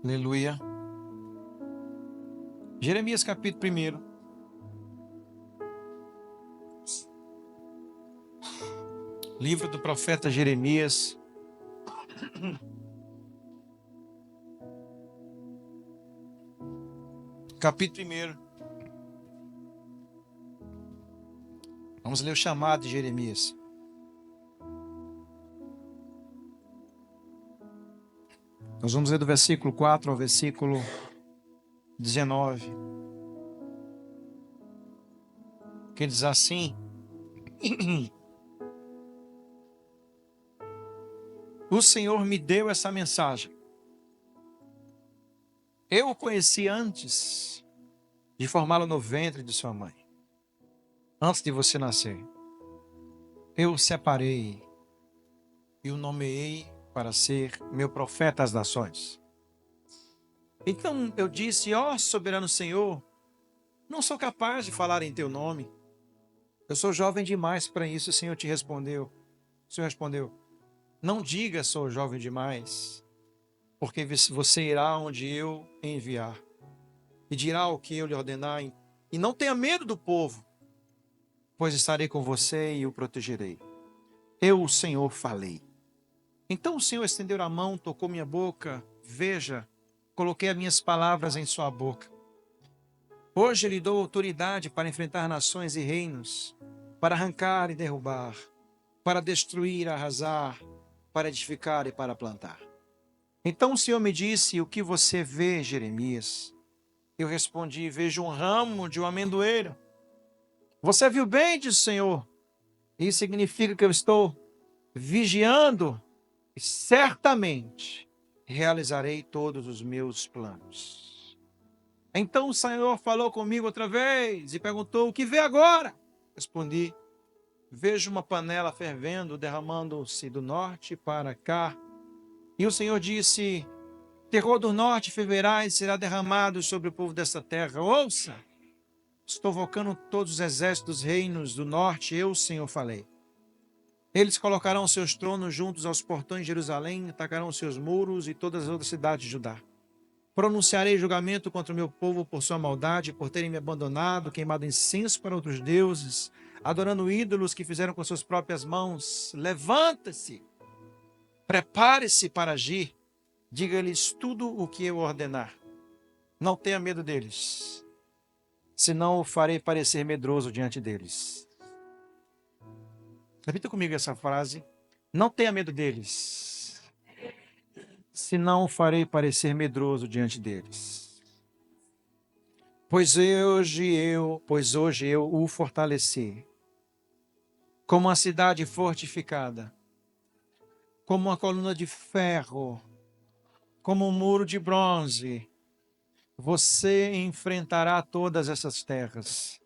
Aleluia. Jeremias capítulo 1. Livro do profeta Jeremias. Capítulo 1. Vamos ler o chamado de Jeremias. Nós vamos ler do versículo 4 ao versículo 19. Que diz assim: O Senhor me deu essa mensagem. Eu o conheci antes de formá-lo no ventre de sua mãe. Antes de você nascer. Eu o separei e o nomeei para ser meu profeta às nações. Então eu disse: ó soberano Senhor, não sou capaz de falar em teu nome. Eu sou jovem demais para isso. O Senhor te respondeu. O Senhor respondeu: não diga sou jovem demais, porque você irá onde eu enviar e dirá o que eu lhe ordenar. E não tenha medo do povo, pois estarei com você e o protegerei. Eu, o Senhor, falei. Então o Senhor estendeu a mão, tocou minha boca. Veja, coloquei as minhas palavras em sua boca. Hoje lhe dou autoridade para enfrentar nações e reinos, para arrancar e derrubar, para destruir, arrasar, para edificar e para plantar. Então o Senhor me disse: o que você vê, Jeremias? Eu respondi: vejo um ramo de uma amendoeira. Você viu bem, disse o Senhor. Isso significa que eu estou vigiando e certamente realizarei todos os meus planos. Então o Senhor falou comigo outra vez e perguntou: o que vê agora? Respondi: vejo uma panela fervendo, derramando-se do norte para cá. E o Senhor disse: terror do norte ferverá e será derramado sobre o povo desta terra. Ouça, estou invocando todos os exércitos dos reinos do norte, eu, Senhor, falei. Eles colocarão seus tronos juntos aos portões de Jerusalém, atacarão seus muros e todas as outras cidades de Judá. Pronunciarei julgamento contra o meu povo por sua maldade, por terem me abandonado, queimado incenso para outros deuses, adorando ídolos que fizeram com suas próprias mãos. Levanta-se, prepare-se para agir, diga-lhes tudo o que eu ordenar. Não tenha medo deles, senão o farei parecer medroso diante deles. Repita comigo essa frase. Não tenha medo deles, senão o farei parecer medroso diante deles. Pois hoje eu o fortaleci, como uma cidade fortificada, como uma coluna de ferro, como um muro de bronze. Você enfrentará todas essas terras.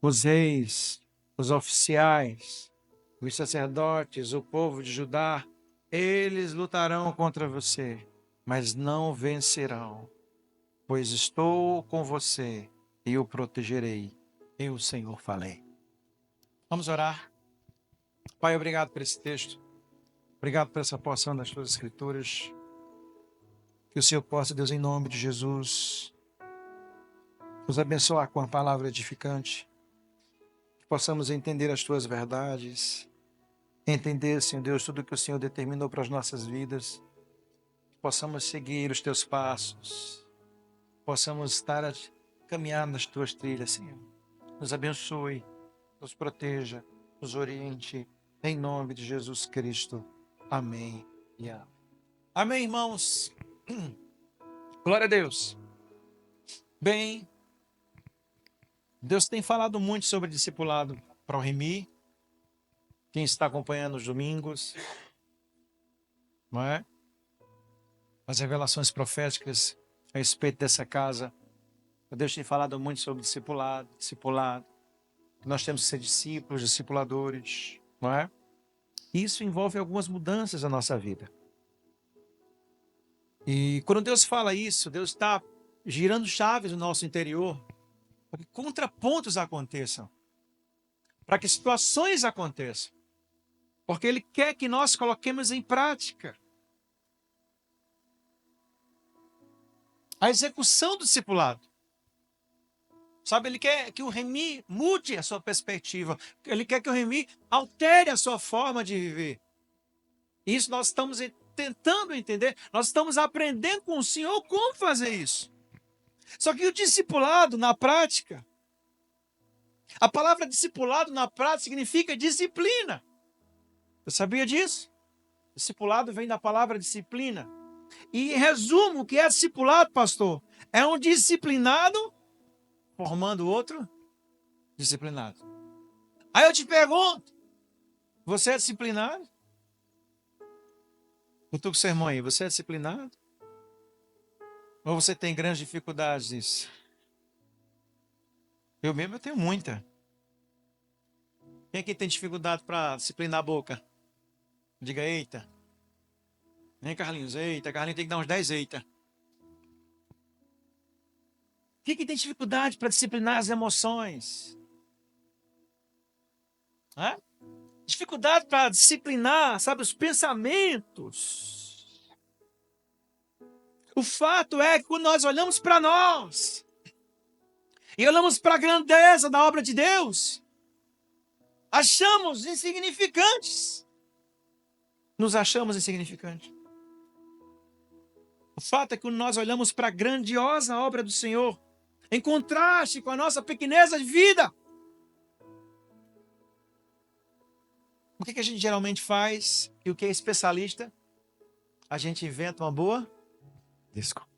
Os reis, os oficiais, os sacerdotes, o povo de Judá, eles lutarão contra você, mas não vencerão, pois estou com você e o protegerei. Eu, Senhor, falei. Vamos orar. Pai, obrigado por esse texto. Obrigado por essa porção das tuas escrituras. Que o Senhor possa, Deus, em nome de Jesus, nos abençoar com a palavra edificante. Que possamos entender as tuas verdades. Entender, Senhor Deus, tudo que o Senhor determinou para as nossas vidas. Que possamos seguir os teus passos. Possamos estar a caminhar nas tuas trilhas, Senhor. Nos abençoe, nos proteja, nos oriente. Em nome de Jesus Cristo. Amém e amém. Amém, irmãos. Glória a Deus. Bem, Deus tem falado muito sobre discipulado para o Remi. Quem está acompanhando os domingos, não é? As revelações proféticas a respeito dessa casa. Deus tem falado muito sobre discipulado. Nós temos que ser discípulos, discipuladores, não é? Isso envolve algumas mudanças na nossa vida. E quando Deus fala isso, Deus está girando chaves no nosso interior para que contrapontos aconteçam, para que situações aconteçam, porque Ele quer que nós coloquemos em prática. a execução do discipulado. Sabe, ele quer que o Remi mude a sua perspectiva. Ele quer que o Remi altere a sua forma de viver. Isso nós estamos tentando entender. Nós estamos aprendendo com o Senhor como fazer isso. Só que o discipulado, na prática, a palavra discipulado na prática significa disciplina. Você sabia disso? Discipulado vem da palavra disciplina. E em resumo, o que é discipulado, pastor? É um disciplinado formando outro disciplinado. Aí eu te pergunto, você é disciplinado? Eu estou com o sermão aí, você é disciplinado? Ou você tem grandes dificuldades nisso? Eu mesmo tenho muita. Quem aqui tem dificuldade para disciplinar a boca? Diga eita. Nem Carlinhos, eita. Carlinhos tem que dar uns 10 eita. Quem que tem dificuldade para disciplinar as emoções? Hã? Dificuldade para disciplinar, sabe, os pensamentos. O fato é que quando nós olhamos para nós e olhamos para a grandeza da obra de Deus, achamos insignificantes. Nos achamos insignificantes. O fato é que quando nós olhamos para a grandiosa obra do Senhor, em contraste com a nossa pequeneza de vida, o que a gente geralmente faz? E o que é especialista? A gente inventa uma boa desculpa.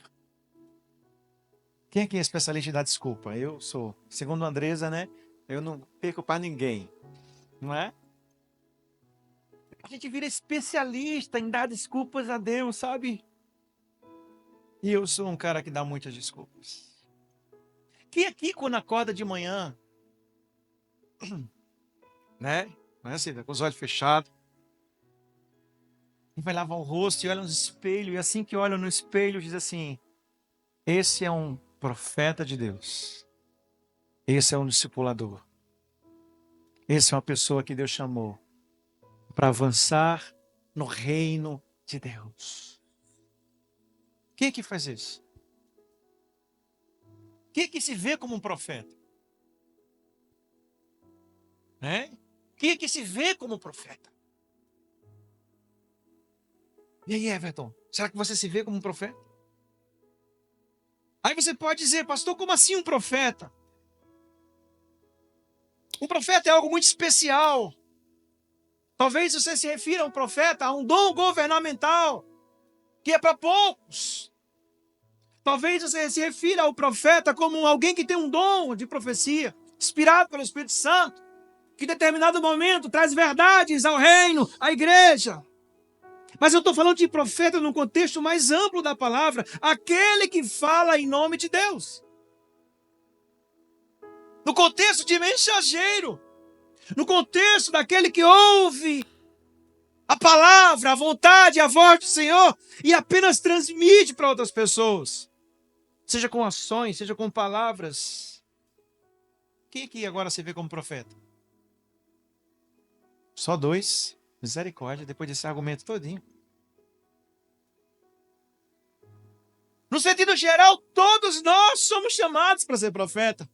Quem aqui é especialista em dar desculpa? Eu sou. Segundo a Andresa, né? Eu não perco para ninguém. Não é? A gente vira especialista em dar desculpas a Deus, sabe? E eu sou um cara que dá muitas desculpas. Quem aqui, quando acorda de manhã, né? Não é assim, tá com os olhos fechados, e vai lavar o rosto e olha no espelho, e assim que olha no espelho, diz assim: esse é um profeta de Deus. Esse é um discipulador. Esse é uma pessoa que Deus chamou para avançar no reino de Deus. Quem é que faz isso? Quem é que se vê como um profeta? Né? Quem é que se vê como um profeta? E aí, Everton, será que você se vê como um profeta? Aí você pode dizer: pastor, como assim um profeta? Um profeta é algo muito especial. Talvez você se refira a um profeta, a um dom governamental, que é para poucos. Talvez você se refira ao profeta como alguém que tem um dom de profecia, inspirado pelo Espírito Santo, que em determinado momento traz verdades ao reino, à igreja. Mas eu estou falando de profeta num contexto mais amplo da palavra, aquele que fala em nome de Deus. No contexto de mensageiro, no contexto daquele que ouve a palavra, a vontade, a voz do Senhor e apenas transmite para outras pessoas. Seja com ações, seja com palavras. Quem aqui agora se vê como profeta? Só 2. Misericórdia, depois desse argumento todinho. No sentido geral, todos nós somos chamados para ser profeta.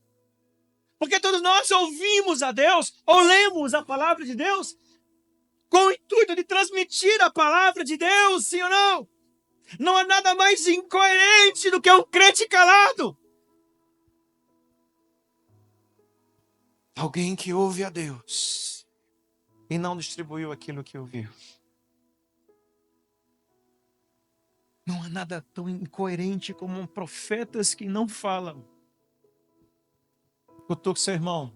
Porque todos nós ouvimos a Deus, ou lemos a palavra de Deus, com o intuito de transmitir a palavra de Deus, sim ou não? Não há nada mais incoerente do que um crente calado. Alguém que ouve a Deus e não distribuiu aquilo que ouviu. Não há nada tão incoerente como profetas que não falam. Eu estou com seu irmão.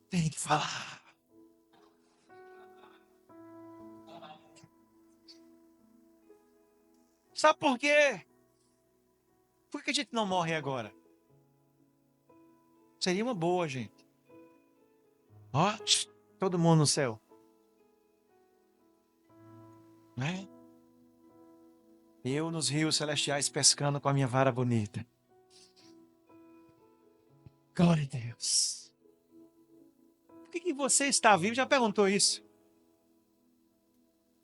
Tem que falar. Sabe por quê? Por que a gente não morre agora? Seria uma boa, gente. Ó, todo mundo no céu. Né? Eu nos rios celestiais pescando com a minha vara bonita. Glória a Deus. Por que você está vivo? Já perguntou isso?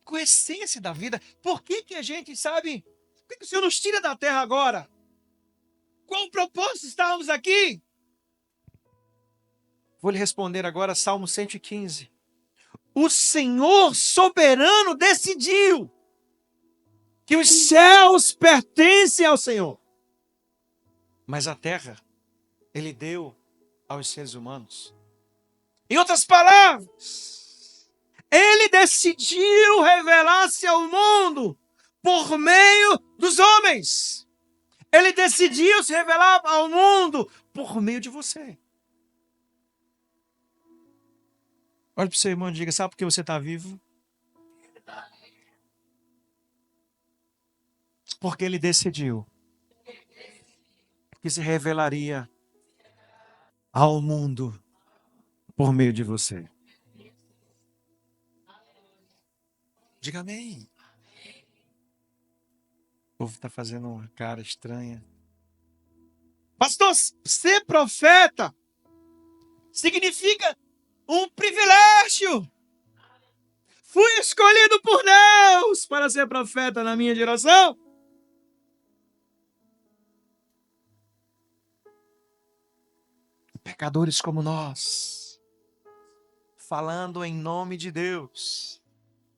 Com a essência da vida. Por que a gente sabe? Por que o Senhor nos tira da terra agora? qual propósito estávamos aqui? Vou lhe responder agora, Salmo 115. O Senhor soberano decidiu que os céus pertencem ao Senhor, mas a terra Ele deu aos seres humanos. Em outras palavras, Ele decidiu revelar-se ao mundo por meio dos homens. Ele decidiu se revelar ao mundo por meio de você. Olha para o seu irmão e diga, sabe por que você está vivo? Porque Ele decidiu que se revelaria ao mundo por meio de você. Diga amém. O povo está fazendo uma cara estranha. Pastor, ser profeta significa um privilégio. Fui escolhido por Deus para ser profeta na minha geração. Pecadores como nós, falando em nome de Deus,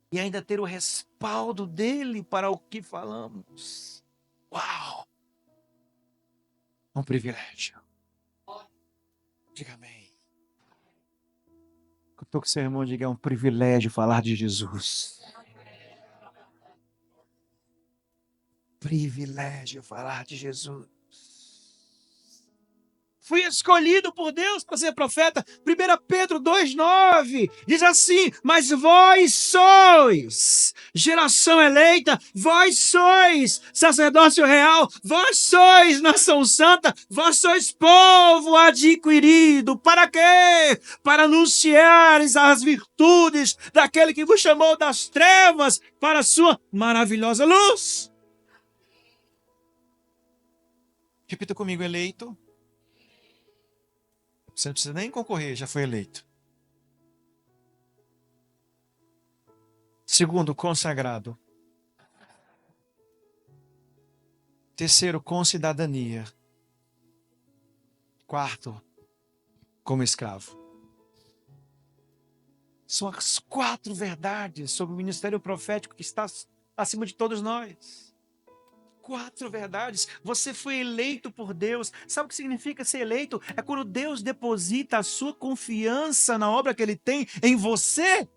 e ainda ter o respaldo dele para o que falamos. Uau! Um privilégio. Diga amém. Eu estou com seu irmão, diga, é um privilégio falar de Jesus. Privilégio falar de Jesus. Fui escolhido por Deus para ser profeta. 1 Pedro 2,9 diz assim: mas vós sois geração eleita, vós sois sacerdócio real, vós sois nação santa, vós sois povo adquirido. Para quê? Para anunciares as virtudes daquele que vos chamou das trevas para a sua maravilhosa luz. Repita comigo, eleito. Você não precisa nem concorrer, já foi eleito. Segundo, consagrado. Terceiro, com cidadania. Quarto, como escravo. São as 4 verdades sobre o ministério profético que está acima de todos nós. 4 verdades. Você foi eleito por Deus. Sabe o que significa ser eleito? É quando Deus deposita a sua confiança na obra que Ele tem em você.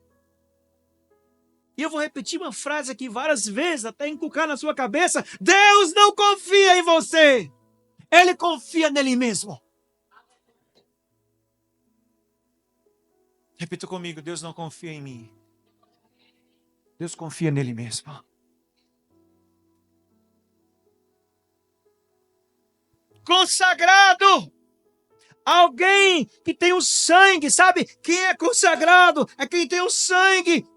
E eu vou repetir uma frase aqui várias vezes, até encucar na sua cabeça. Deus não confia em você. Ele confia nele mesmo. Repita comigo, Deus não confia em mim. Deus confia nele mesmo. Consagrado. Alguém que tem o sangue, sabe? Quem é consagrado é quem tem o sangue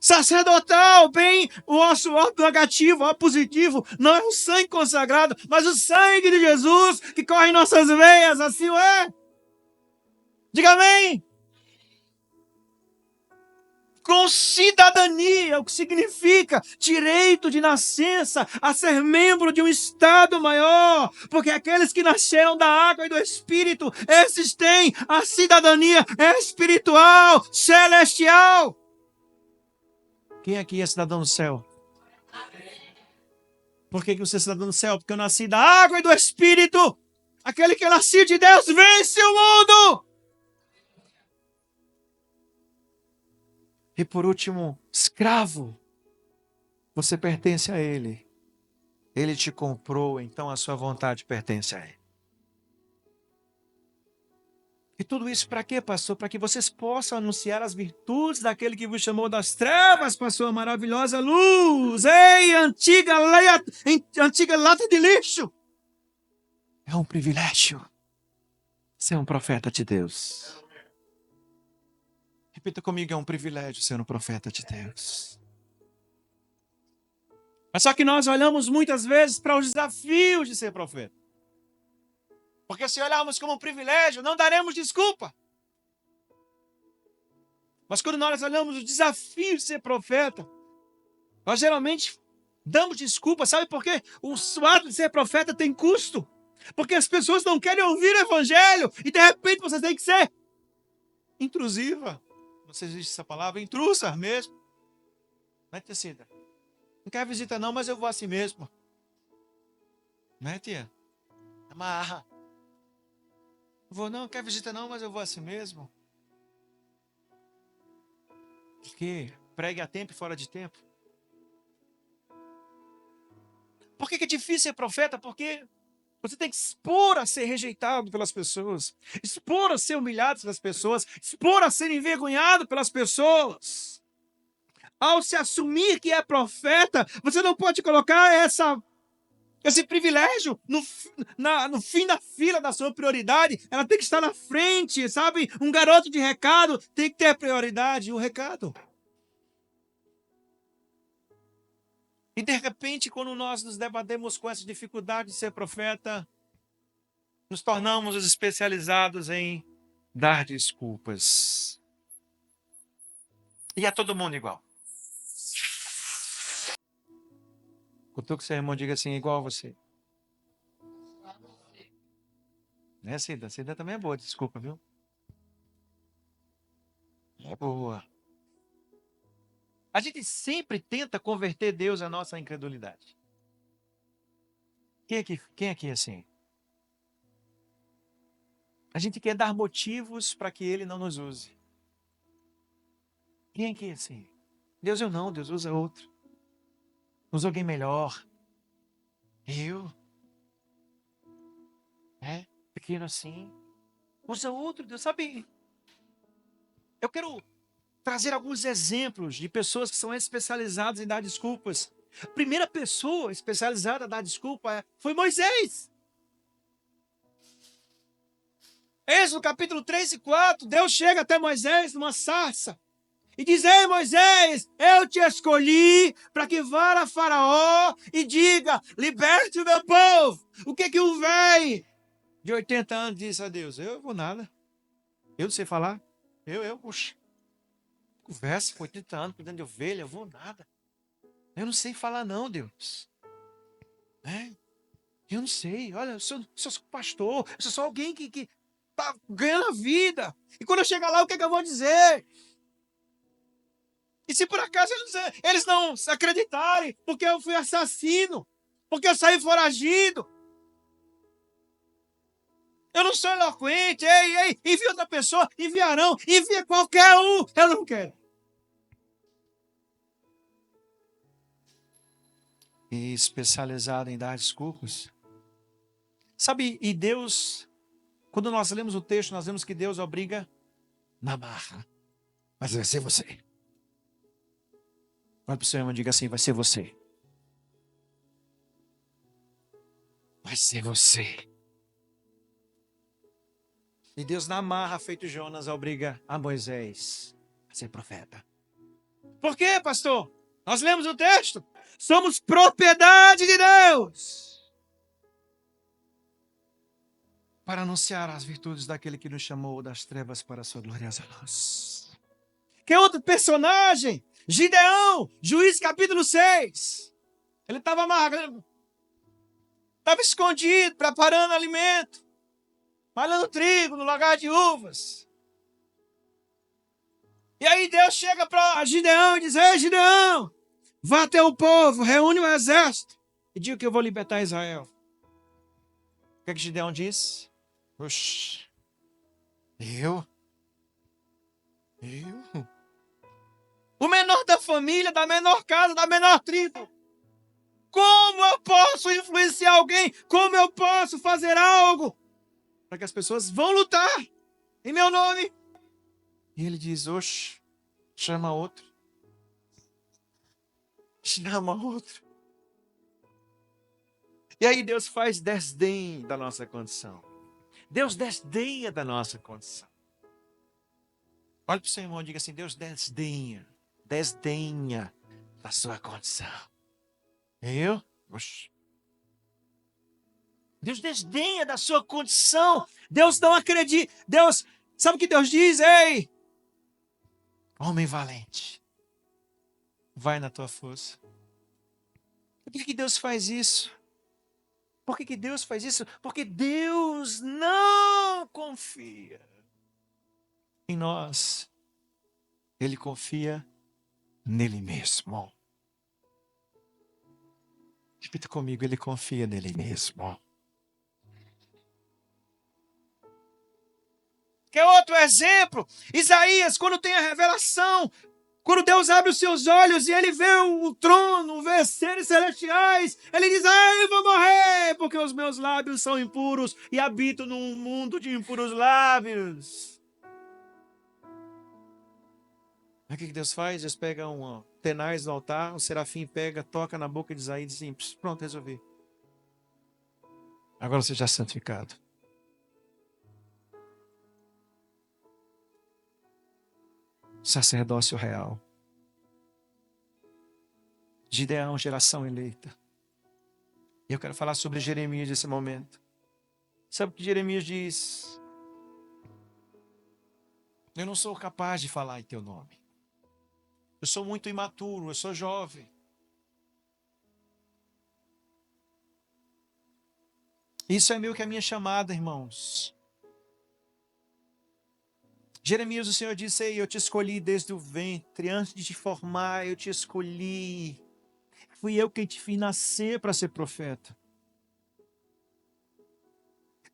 sacerdotal, bem o nosso O negativo, O positivo, não é o sangue consagrado, mas o sangue de Jesus que corre em nossas veias, assim é. Diga amém. Com cidadania, o que significa direito de nascença a ser membro de um estado maior, porque aqueles que nasceram da água e do Espírito, esses têm a cidadania espiritual, celestial. Quem aqui é cidadão do céu? Por que você é cidadão do céu? Porque eu nasci da água e do Espírito. Aquele que nasceu de Deus vence o mundo. E por último, escravo. Você pertence a Ele. Ele te comprou, então a sua vontade pertence a Ele. E tudo isso para quê, pastor? Para que vocês possam anunciar as virtudes daquele que vos chamou das trevas para a sua maravilhosa luz. Ei, antiga lata de lixo! É um privilégio ser um profeta de Deus. Repita comigo, é um privilégio ser um profeta de Deus. Mas só que nós olhamos muitas vezes para os desafios de ser profeta. Porque se olharmos como um privilégio, não daremos desculpa. Mas quando nós olhamos os desafios de ser profeta, nós geralmente damos desculpa. Sabe por quê? O ato de ser profeta tem custo. Porque as pessoas não querem ouvir o evangelho. E de repente você tem que ser intrusiva. Não sei se existe essa palavra, intrusa mesmo. Né, tia Cida? Não quer visita não, mas eu vou assim mesmo. Né, tia? Amarra. Vou não, quer visita não, mas eu vou assim mesmo. Porque pregue a tempo e fora de tempo. Por que é difícil ser profeta? Porque você tem que expor a ser rejeitado pelas pessoas, expor a ser humilhado pelas pessoas, expor a ser envergonhado pelas pessoas. Ao se assumir que é profeta, você não pode colocar esse privilégio no fim da fila da sua prioridade. Ela tem que estar na frente, sabe? Um garoto de recado tem que ter prioridade, o recado. E de repente, quando nós nos debatemos com essa dificuldade de ser profeta, nos tornamos os especializados em dar desculpas. E a todo mundo igual. Cutuca o seu irmão, diga assim, igual a você. Né, Cida? Cida também é boa, desculpa, viu? É boa. A gente sempre tenta converter Deus à nossa incredulidade. Quem aqui é assim? A gente quer dar motivos para que Ele não nos use. Quem aqui é assim? Deus eu não, Deus usa outro. Usa alguém melhor. Eu? É? Pequeno assim. Usa outro, Deus sabe. Eu quero trazer alguns exemplos de pessoas que são especializadas em dar desculpas. A primeira pessoa especializada a dar desculpa foi Moisés. Êxodo capítulo 3 e 4, Deus chega até Moisés numa sarça e diz: Ei Moisés, eu te escolhi para que vá a Faraó e diga: liberte o meu povo. O que um velho de 80 anos disse a Deus? Eu vou nada. Eu não sei falar. Puxa. Conversa com 80 anos, cuidando de ovelha, eu vou nada. Eu não sei falar não, Deus. Eu não sei. Olha, eu sou pastor, eu sou só alguém que tá ganhando a vida. E quando eu chegar lá, o que eu vou dizer? E se por acaso eles não acreditarem, porque eu fui assassino, porque eu saí foragido, eu não sou eloquente, ei, envia outra pessoa, enviarão, envia qualquer um, eu não quero. E especializado em dar desculpas. Sabe, e Deus, quando nós lemos o texto, nós vemos que Deus obriga na marra. Mas vai ser você. Olha para o seu irmão e diga assim, vai ser você. Vai ser você. E Deus na marra, feito Jonas, obriga a Moisés a ser profeta. Por quê, pastor? Nós lemos o texto. Somos propriedade de Deus. Para anunciar as virtudes daquele que nos chamou das trevas para a sua gloriosa luz. Que outro personagem? Gideão, Juízes capítulo 6. Ele estava amarrado. Estava escondido, preparando alimento. Malhando trigo no lagar de uvas. E aí Deus chega para Gideão e diz: Ei, Gideão, vá até o povo, reúne o exército e diga que eu vou libertar Israel. O que Gideão disse? Oxi, eu? O menor da família, da menor casa, da menor tribo. Como eu posso influenciar alguém? Como eu posso fazer algo para que as pessoas vão lutar em meu nome? E ele diz: oxe, chama outro. Chama outro. E aí Deus faz desdém da nossa condição. Deus desdenha da nossa condição. Olha para o seu irmão e diga assim: Deus desdenha da sua condição. Eu? Oxe. Deus desdenha da sua condição. Deus não acredita. Deus, sabe o que Deus diz? Ei, homem valente, vai na tua força. Por que Deus faz isso? Por que que Deus faz isso? Porque Deus não confia em nós. Ele confia nele mesmo. Repita comigo, ele confia nele mesmo. Quer outro exemplo? Isaías, quando tem a revelação, quando Deus abre os seus olhos e ele vê o trono, vê seres celestiais, ele diz, eu vou morrer, porque os meus lábios são impuros e habito num mundo de impuros lábios. Aí o que Deus faz? Deus pega tenaz no altar, o serafim pega, toca na boca de Isaías e diz assim, pronto, resolvi. Agora você já é santificado. Sacerdócio real. Gideão, geração eleita. E eu quero falar sobre Jeremias nesse momento. Sabe o que Jeremias diz? Eu não sou capaz de falar em teu nome. Eu sou muito imaturo, eu sou jovem. Isso é meio que a minha chamada, irmãos. Jeremias, o Senhor disse, ei, eu te escolhi desde o ventre, antes de te formar, eu te escolhi. Fui eu quem te fiz nascer para ser profeta.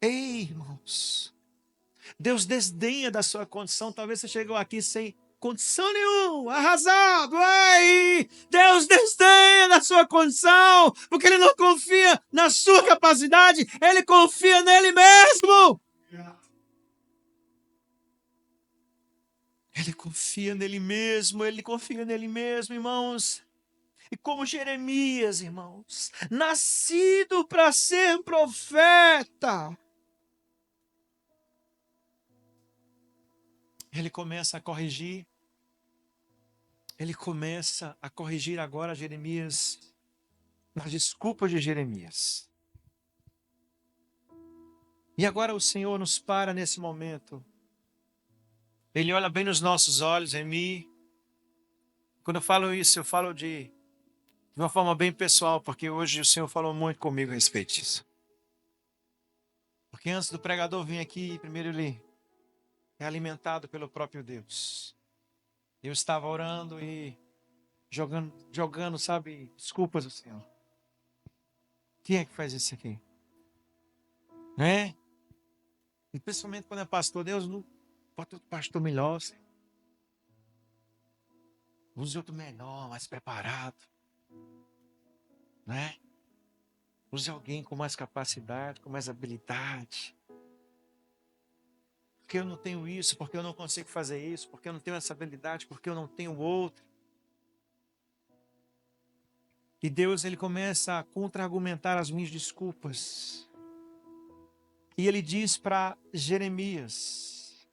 Ei, irmãos, Deus desdenha da sua condição. Talvez você chegou aqui sem condição nenhuma, arrasado. Ei, Deus desdenha da sua condição, porque Ele não confia na sua capacidade, Ele confia nele mesmo. Ele confia nele mesmo, irmãos. E como Jeremias, irmãos, nascido para ser profeta, ele começa a corrigir agora Jeremias, nas desculpas de Jeremias. E agora o Senhor nos para nesse momento. Ele olha bem nos nossos olhos, em mim. Quando eu falo isso, eu falo de uma forma bem pessoal, porque hoje o Senhor falou muito comigo a respeito disso. Porque antes do pregador vir aqui, primeiro ele é alimentado pelo próprio Deus. Eu estava orando e jogando, sabe, desculpas ao Senhor. Quem é que faz isso aqui? Né? E principalmente quando é pastor, Deus não bota outro pastor melhor, Senhor. Use outro melhor, mais preparado. Né? Use alguém com mais capacidade, com mais habilidade. Porque eu não tenho isso, porque eu não consigo fazer isso, porque eu não tenho essa habilidade, porque eu não tenho outra. E Deus, ele começa a contra-argumentar as minhas desculpas. E ele diz para Jeremias,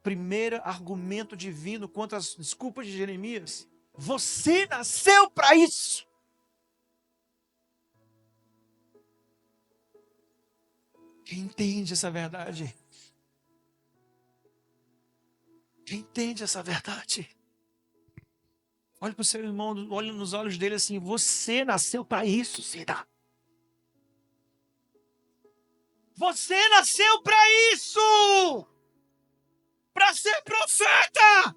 primeiro argumento divino contra as desculpas de Jeremias: você nasceu para isso. Quem entende essa verdade? Quem entende essa verdade? Olhe para o seu irmão, olhe nos olhos dele assim: você nasceu para isso, Cida. Você nasceu para isso! Para ser profeta!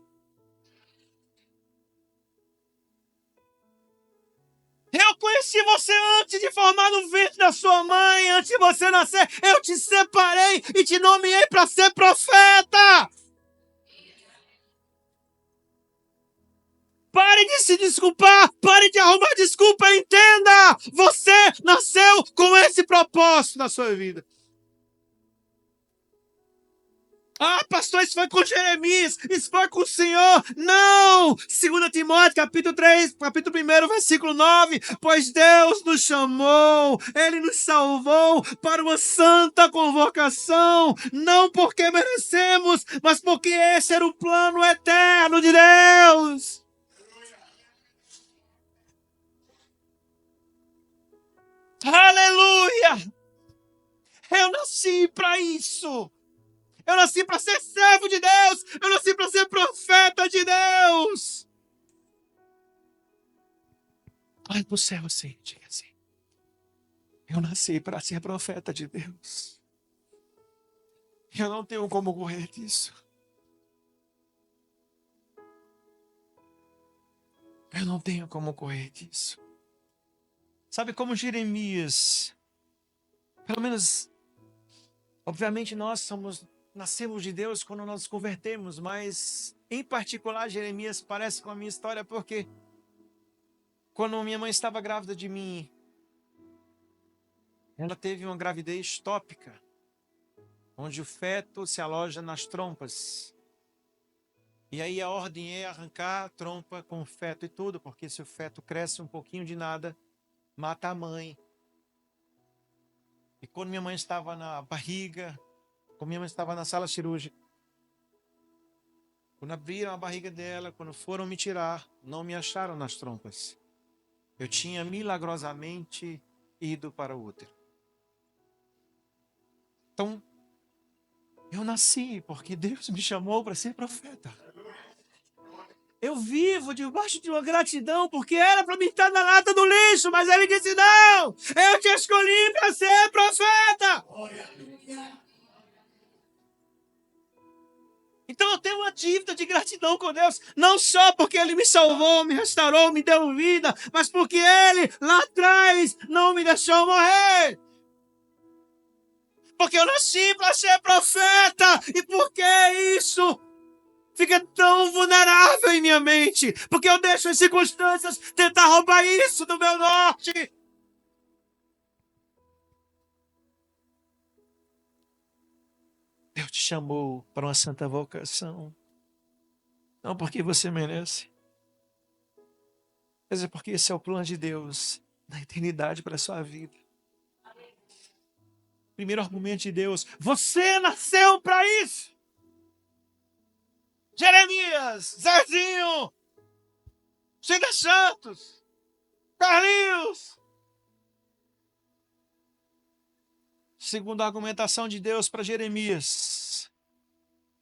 Eu conheci você antes de formar no ventre da sua mãe, antes de você nascer. Eu te separei e te nomeei para ser profeta! Pare de se desculpar, pare de arrumar desculpa, entenda! Você nasceu com esse propósito na sua vida. Ah, pastor, isso foi com Jeremias, isso foi com o Senhor. Não! 2 Timóteo, capítulo 3, capítulo 1, versículo 9. Pois Deus nos chamou, Ele nos salvou para uma santa convocação. Não porque merecemos, mas porque esse era o plano eterno de Deus. Aleluia! Eu nasci para isso. Eu nasci para ser servo de Deus. Eu nasci para ser profeta de Deus. Olha para o céu assim, diga assim: Eu nasci para ser profeta de Deus. Eu não tenho como correr disso. Eu não tenho como correr disso. Sabe como Jeremias, pelo menos, obviamente nascemos de Deus quando nós nos convertemos, mas em particular Jeremias parece com a minha história porque quando minha mãe estava grávida de mim, ela teve uma gravidez tópica, onde o feto se aloja nas trompas. E aí a ordem é arrancar a trompa com o feto e tudo, porque se o feto cresce um pouquinho de nada, mata a mãe. E quando minha mãe estava na barriga, quando minha mãe estava na sala cirúrgica, quando abriram a barriga dela, quando foram me tirar, não me acharam nas trompas. Eu tinha milagrosamente ido para o útero. Então, eu nasci porque Deus me chamou para ser profeta. Eu vivo debaixo de uma gratidão, porque era para mim estar na lata do lixo, mas ele disse, não, eu te escolhi para ser profeta. Então eu tenho uma dívida de gratidão com Deus, não só porque ele me salvou, me restaurou, me deu vida, mas porque ele lá atrás não me deixou morrer. Porque eu nasci para ser profeta, e por que isso fica tão vulnerável em minha mente? Porque eu deixo as circunstâncias tentar roubar isso do meu norte. Deus te chamou para uma santa vocação. Não porque você merece, mas é porque esse é o plano de Deus na eternidade para a sua vida. Primeiro argumento de Deus: você nasceu para isso. Jeremias, Zezinho, Cida Santos, Carlinhos. Segundo a argumentação de Deus para Jeremias: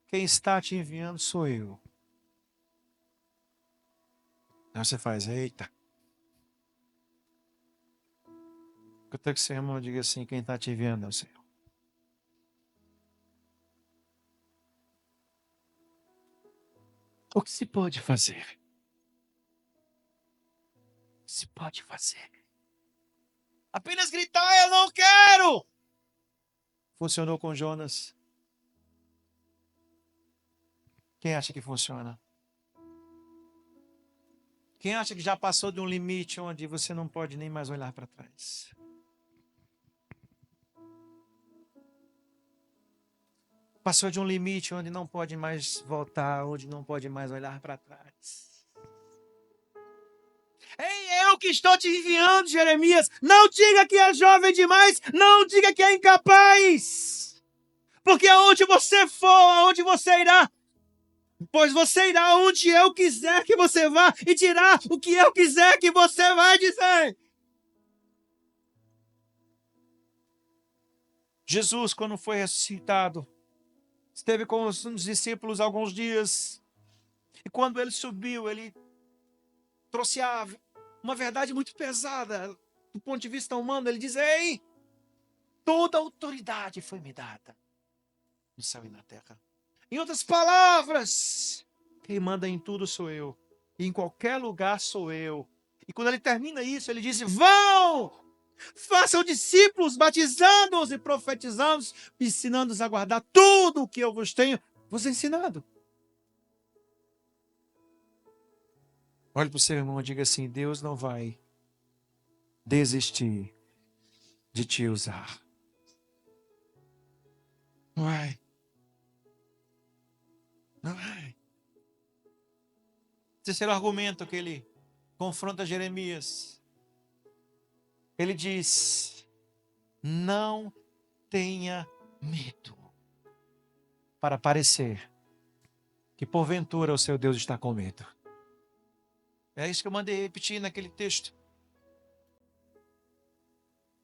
quem está te enviando sou eu. Aí você faz, eita. Eu tenho que ser irmão, diga assim: quem está te enviando é o Senhor. O que se pode fazer? O que se pode fazer? Apenas gritar, eu não quero! Funcionou com Jonas. Quem acha que funciona? Quem acha que já passou de um limite onde você não pode nem mais olhar para trás? Passou de um limite onde não pode mais voltar, onde não pode mais olhar para trás. Ei, eu que estou te enviando, Jeremias. Não diga que é jovem demais, não diga que é incapaz. Porque aonde você for, aonde você irá, pois você irá onde eu quiser que você vá e dirá o que eu quiser que você vai dizer. Jesus, quando foi ressuscitado, esteve com os discípulos alguns dias. E quando ele subiu, ele trouxe uma verdade muito pesada do ponto de vista humano. Ele diz, ei, toda autoridade foi me dada no céu e na terra. Em outras palavras, quem manda em tudo sou eu. E em qualquer lugar sou eu. E quando ele termina isso, ele diz, vão! Façam discípulos, batizando-os e profetizando-os, ensinando-os a guardar tudo o que eu vos ensinado. Olhe para o seu irmão e diga assim, Deus não vai desistir de te usar. Não vai. Não vai. Terceiro argumento que ele confronta Jeremias. Ele diz, não tenha medo para parecer que porventura o seu Deus está com medo. É isso que eu mandei repetir naquele texto.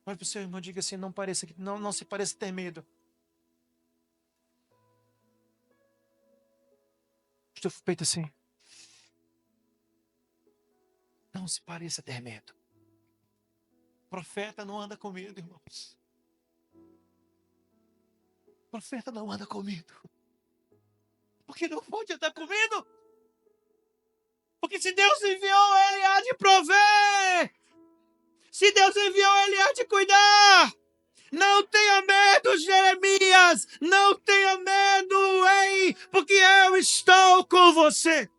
Olha para o seu irmão e diga assim, não se pareça ter medo. Estou feito assim. Não se pareça ter medo. Profeta não anda com medo, irmãos. Profeta não anda com medo. Porque não pode andar com medo. Porque se Deus enviou, Ele há de prover. Se Deus enviou, Ele há de cuidar. Não tenha medo, Jeremias. Não tenha medo, ei, porque eu estou com você.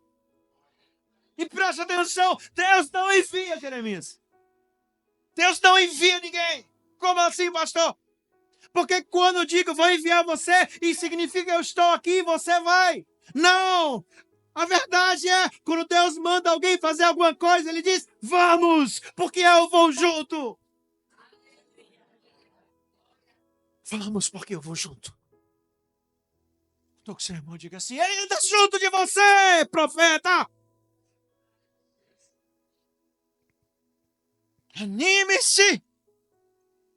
E preste atenção, Deus não envia, Jeremias. Deus não envia ninguém. Como assim, pastor? Porque quando eu digo vou enviar você, isso significa eu estou aqui e você vai. Não! A verdade é, quando Deus manda alguém fazer alguma coisa, Ele diz, vamos, porque eu vou junto. Vamos, porque eu vou junto. Estou com o seu irmão, diga assim, Ele anda junto de você, profeta. Anime-se,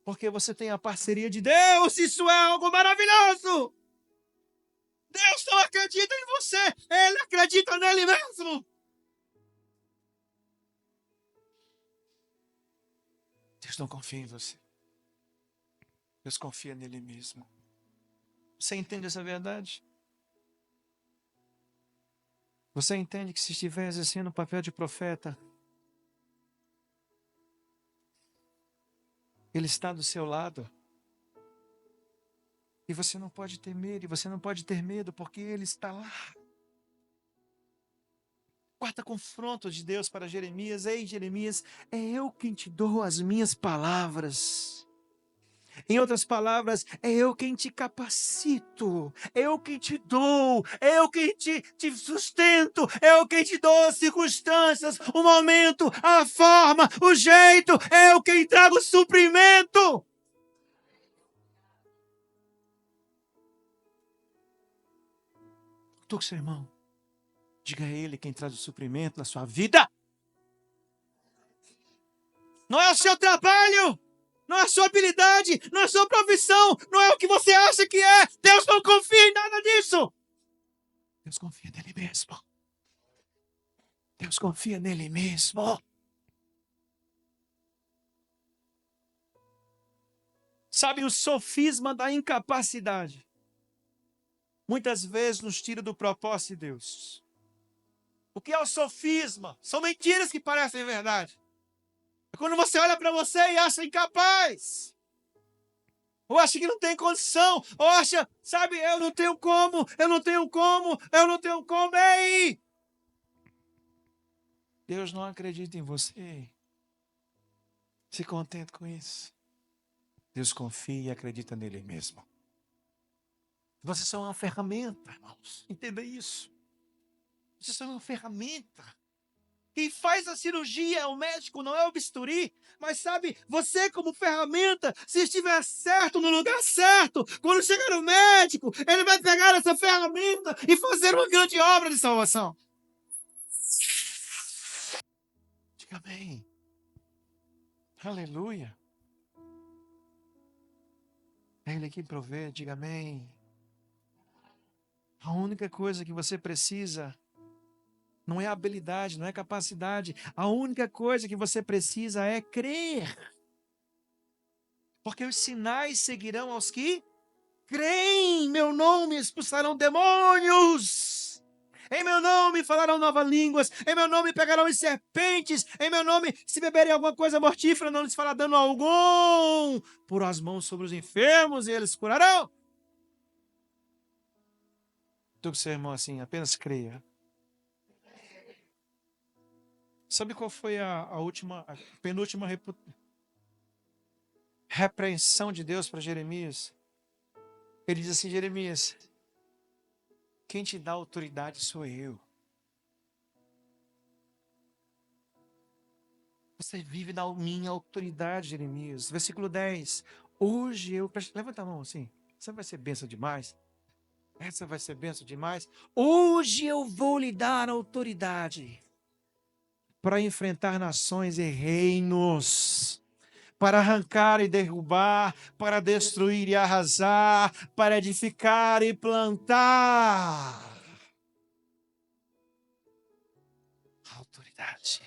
porque você tem a parceria de Deus, isso é algo maravilhoso. Deus não acredita em você, Ele acredita nele mesmo. Deus não confia em você. Deus confia nele mesmo. Você entende essa verdade? Você entende que se estiver exercendo o papel de profeta, Ele está do seu lado. E você não pode temer, e você não pode ter medo, porque Ele está lá. Quarta confronto de Deus para Jeremias. Ei, Jeremias, é eu quem te dou as minhas palavras. Em outras palavras, é eu quem te capacito, é eu quem te dou, é eu quem te sustento, é eu quem te dou as circunstâncias, o momento, a forma, o jeito, é eu quem trago o suprimento. Estou com seu irmão. Diga a ele quem traz o suprimento na sua vida. Não é o seu trabalho, não é a sua habilidade, não é a sua profissão, não é o que você acha que é. Deus não confia em nada disso. Deus confia nele mesmo. Deus confia nele mesmo. Sabe, o sofisma da incapacidade muitas vezes nos tira do propósito de Deus. O que é o sofisma? São mentiras que parecem verdade. É quando você olha para você e acha incapaz. Ou acha que não tem condição. Ou acha, sabe, eu não tenho como, eu não tenho como, eu não tenho como. Ei! Deus não acredita em você. Se contente com isso. Deus confia e acredita nele mesmo. Vocês são uma ferramenta, irmãos. Entenda isso. Vocês são uma ferramenta. Quem faz a cirurgia é o médico, não é o bisturi. Mas sabe, você como ferramenta, se estiver certo no lugar certo, quando chegar o médico, ele vai pegar essa ferramenta e fazer uma grande obra de salvação. Diga amém. Aleluia. É Ele que provê, diga amém. A única coisa que você precisa não é habilidade, não é capacidade. A única coisa que você precisa é crer. Porque os sinais seguirão aos que creem. Em meu nome expulsarão demônios. Em meu nome falarão novas línguas. Em meu nome pegarão as serpentes. Em meu nome, se beberem alguma coisa mortífera, não lhes fará dano algum. Por as mãos sobre os enfermos e eles curarão. Tu que seu irmão assim, apenas creia. Sabe qual foi a penúltima repreensão de Deus para Jeremias? Ele diz assim, Jeremias, quem te dá autoridade sou eu. Você vive na minha autoridade, Jeremias. Versículo 10. Hoje eu... Levanta a mão assim. Essa vai ser benção demais. Essa vai ser benção demais. Hoje eu vou lhe dar autoridade para enfrentar nações e reinos, para arrancar e derrubar, para destruir e arrasar, para edificar e plantar. Autoridade.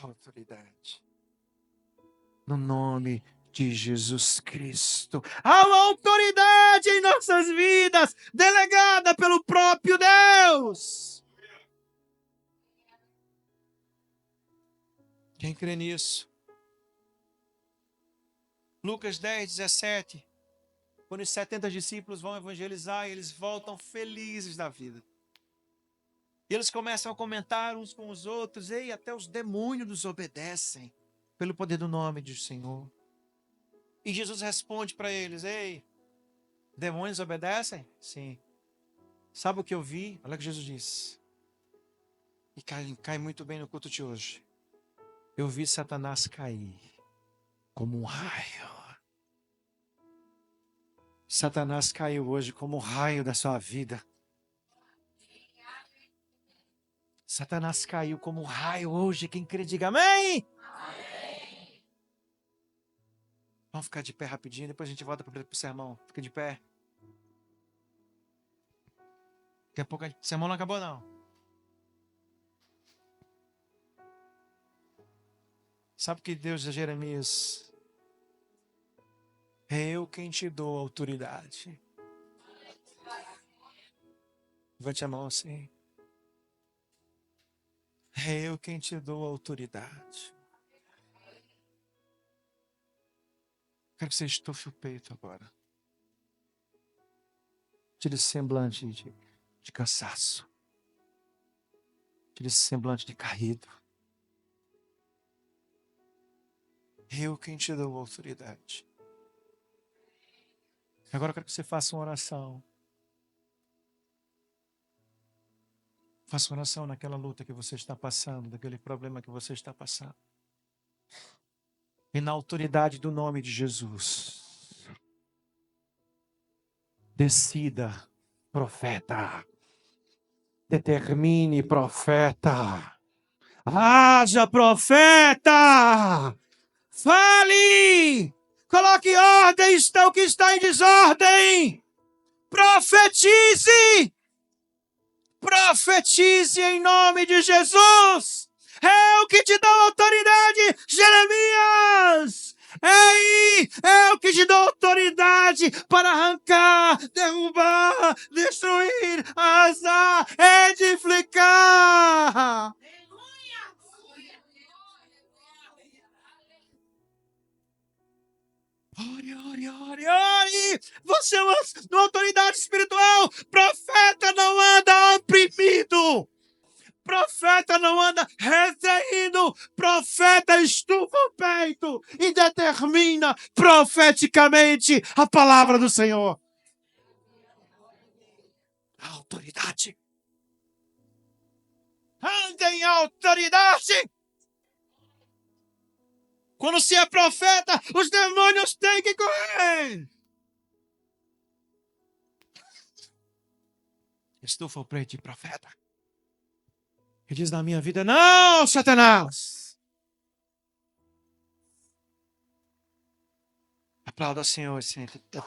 autoridade. No nome de Jesus Cristo. Há uma autoridade em nossas vidas, delegada pelo próprio Deus. Quem crê nisso? Lucas 10, 17. Quando os 70 discípulos vão evangelizar, eles voltam felizes da vida. E eles começam a comentar uns com os outros. Ei, até os demônios nos obedecem pelo poder do nome do Senhor. E Jesus responde para eles: ei, demônios obedecem? Sim. Sabe o que eu vi? Olha o que Jesus disse. E cai muito bem no culto de hoje. Eu vi Satanás cair como um raio. Satanás caiu hoje como um raio da sua vida. Satanás caiu como um raio hoje. Quem crê, diga amém. Amém. Vamos ficar de pé rapidinho, depois a gente volta para o sermão. Fica de pé. Daqui a pouco o sermão não acabou, não. Sabe o que Deus diz a Jeremias? É eu quem te dou autoridade. Levante a mão assim. É eu quem te dou autoridade. Quero que você estufe o peito agora. Tire esse semblante de cansaço. Tire esse semblante de caído. Eu quem te dou autoridade. Agora eu quero que você faça uma oração. Faça uma oração naquela luta que você está passando, daquele problema que você está passando. E na autoridade do nome de Jesus, decida, profeta. Determine, profeta. Haja, profeta. Fale. Coloque ordem, está o que está em desordem. Profetize. Profetize em nome de Jesus. É o que te dá autoridade, Jeremias. É o que te dá autoridade para arrancar, derrubar, destruir, arrasar, edificar. Ore, ore, ore, ore. Você é uma autoridade espiritual. Profeta não anda oprimido. Profeta não anda retraído. Profeta estufa o peito e determina profeticamente a palavra do Senhor. A autoridade. Ande em autoridade. Quando se é profeta, os demônios têm que correr. Estufa o peito de profeta. E diz na minha vida: não, Satanás. Aplauda o Senhor,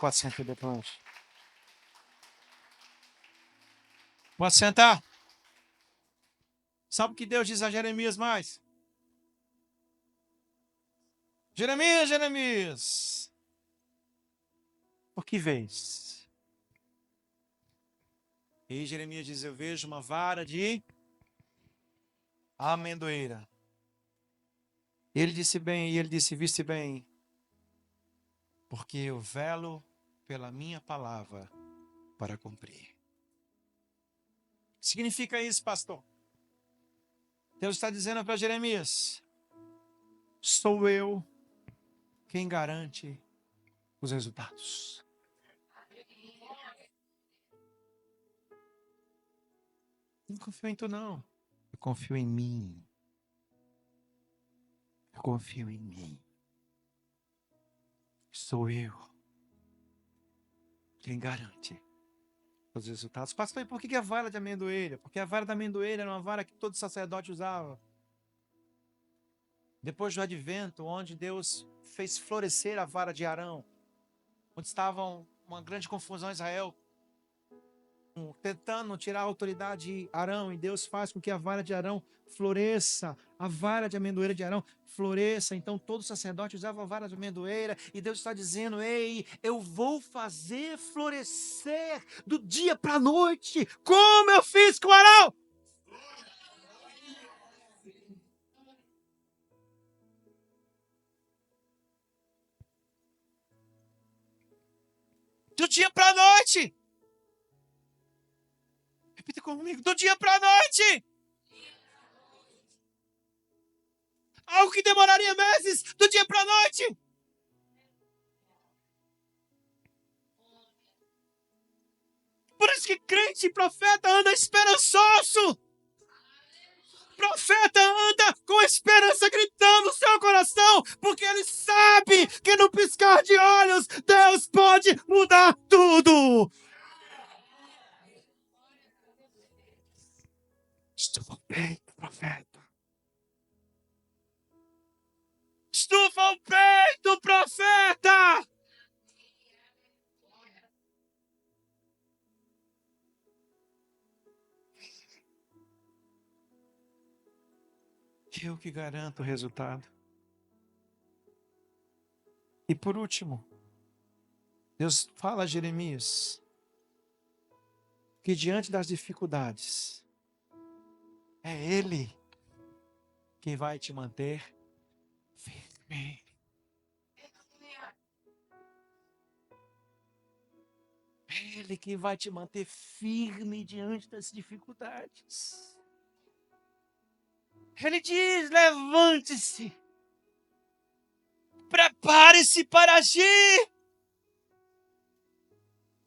pode sentar depois. Pode sentar. Sabe o que Deus diz a Jeremias mais? Jeremias, Jeremias. Por que vês? E Jeremias diz: eu vejo uma vara de amendoeira. E ele disse bem, viste bem, porque eu velo pela minha palavra para cumprir. O que significa isso, pastor? Deus está dizendo para Jeremias: sou eu quem garante os resultados. Não confio em tu, não. Eu confio em mim. Eu confio em mim. Sou eu quem garante os resultados. Pastor, e por que a vara de amendoeira? Porque a vara da amendoeira era uma vara que todo sacerdote usava. Depois do advento, onde Deus fez florescer a vara de Arão, onde estava uma grande confusão em Israel, tentando tirar a autoridade de Arão, e Deus faz com que a vara de Arão floresça, a vara de amendoeira de Arão floresça. Então todo sacerdote usava a vara de amendoeira, e Deus está dizendo: ei, eu vou fazer florescer do dia para a noite, como eu fiz com Arão. Do dia para a noite. Repita comigo: do dia para a noite. Algo que demoraria meses, do dia para a noite. Por isso que crente e profeta anda esperançoso. Profeta anda com esperança gritando no seu coração, porque ele sabe que no piscar de olhos Deus pode mudar tudo. Estufa o peito, profeta. Estufa o peito, profeta. Eu que garanto o resultado. E por último, Deus fala a Jeremias que diante das dificuldades, é Ele que vai te manter firme. É Ele que vai te manter firme diante das dificuldades. Ele diz: levante-se, prepare-se para agir.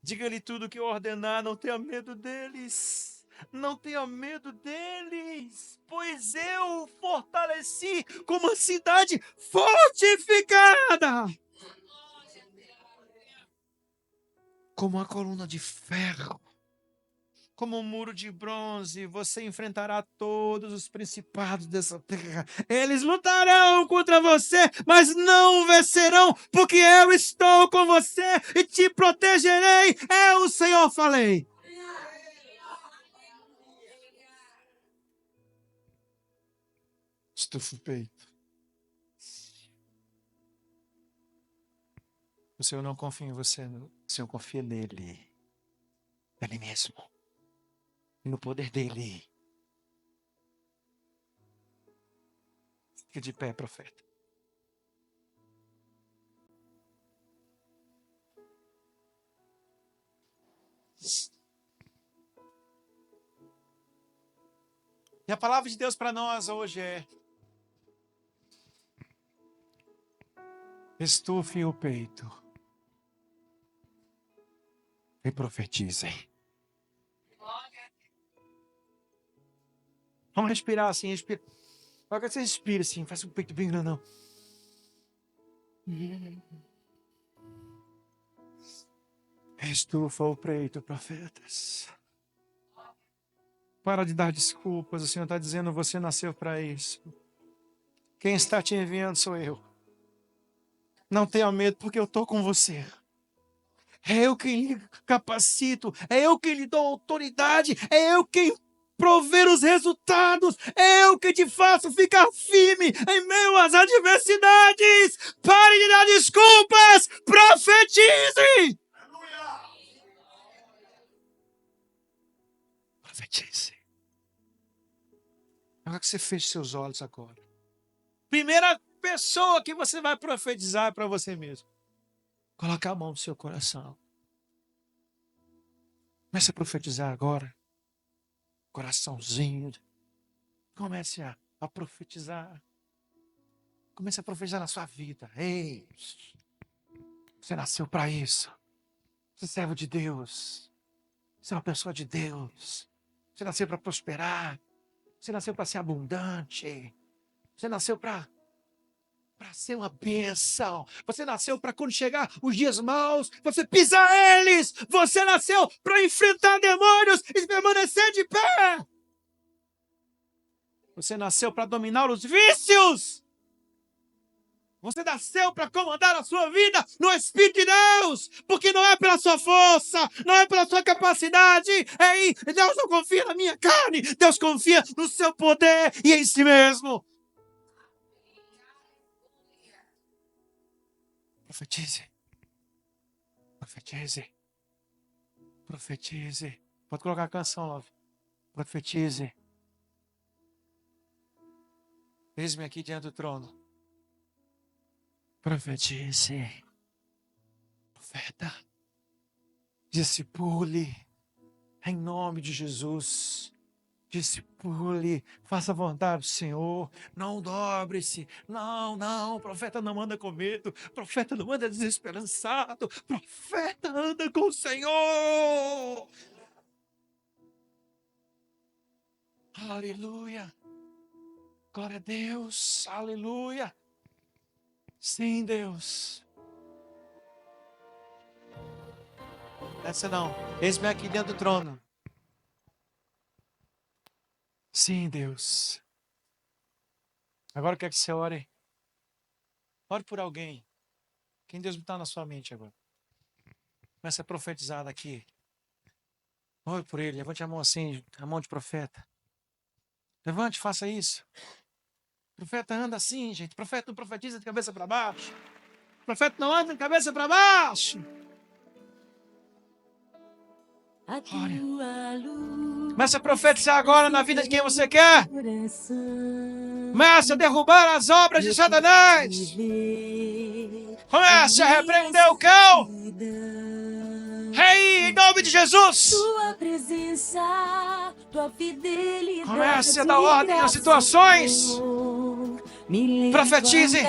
Diga-lhe tudo o que eu ordenar, não tenha medo deles. Não tenha medo deles, pois eu o fortaleci como uma cidade fortificada, como uma coluna de ferro, como um muro de bronze. Você enfrentará todos os principados dessa terra. Eles lutarão contra você, mas não vencerão, porque eu estou com você e te protegerei. Eu, o Senhor, falei. Estufa o peito. O Senhor não confia em você, o Senhor confia nele. Nele mesmo. E no poder dele. Fique de pé, profeta. E a palavra de Deus para nós hoje é: estufe o peito e profetizem. Vamos respirar assim, respira. Agora você respira assim, faz um peito bem grandão. Estufa o peito, profetas. Para de dar desculpas, o Senhor está dizendo: você nasceu para isso. Quem está te enviando sou eu. Não tenha medo, porque eu estou com você. É eu quem lhe capacito, é eu quem lhe dou autoridade, é eu quem prover os resultados, é eu que te faço ficar firme em meio às adversidades. Pare de dar desculpas, profetize. Profetize. Agora que você feche seus olhos agora. Primeira pessoa que você vai profetizar é para você mesmo. Coloque a mão no seu coração. Comece a profetizar agora. Coraçãozinho. Comece a profetizar. Comece a profetizar na sua vida. Ei, você nasceu para isso. Você é servo de Deus. Você é uma pessoa de Deus. Você nasceu para prosperar. Você nasceu para ser abundante. Você nasceu para ser uma bênção. Você nasceu para quando chegar os dias maus, você pisar eles. Você nasceu para enfrentar demônios e permanecer de pé. Você nasceu para dominar os vícios. Você nasceu para comandar a sua vida no Espírito de Deus, porque não é pela sua força, não é pela sua capacidade. Ei, Deus não confia na minha carne, Deus confia no seu poder e em si mesmo. Profetize. Profetize. Profetize. Pode colocar a canção, Love. Profetize. Eis-me aqui diante do trono. Profetize. Profeta. Discipule. Em nome de Jesus. Discipule. Faça a vontade do Senhor. Não dobre-se. Não. Profeta não anda com medo. Profeta não anda desesperançado. Profeta anda com o Senhor. Aleluia. Glória a Deus. Aleluia. Sim, Deus. Essa não. Eis-me aqui dentro do trono. Sim, Deus. Agora eu quero que você ore. Ore por alguém. Quem Deus está na sua mente agora? Começa a profetizar daqui. Ore por ele. Levante a mão assim, a mão de profeta. Levante, faça isso. O profeta anda assim, gente. O profeta não profetiza de cabeça para baixo. O profeta não anda de cabeça para baixo. Glória. Comece a profetizar agora na vida de quem você quer. Comece a derrubar as obras de Satanás. Comece a repreender o cão. Rei, em nome de Jesus. Tua presença, tua fidelidade. Comece a dar ordem nas situações. Profetize.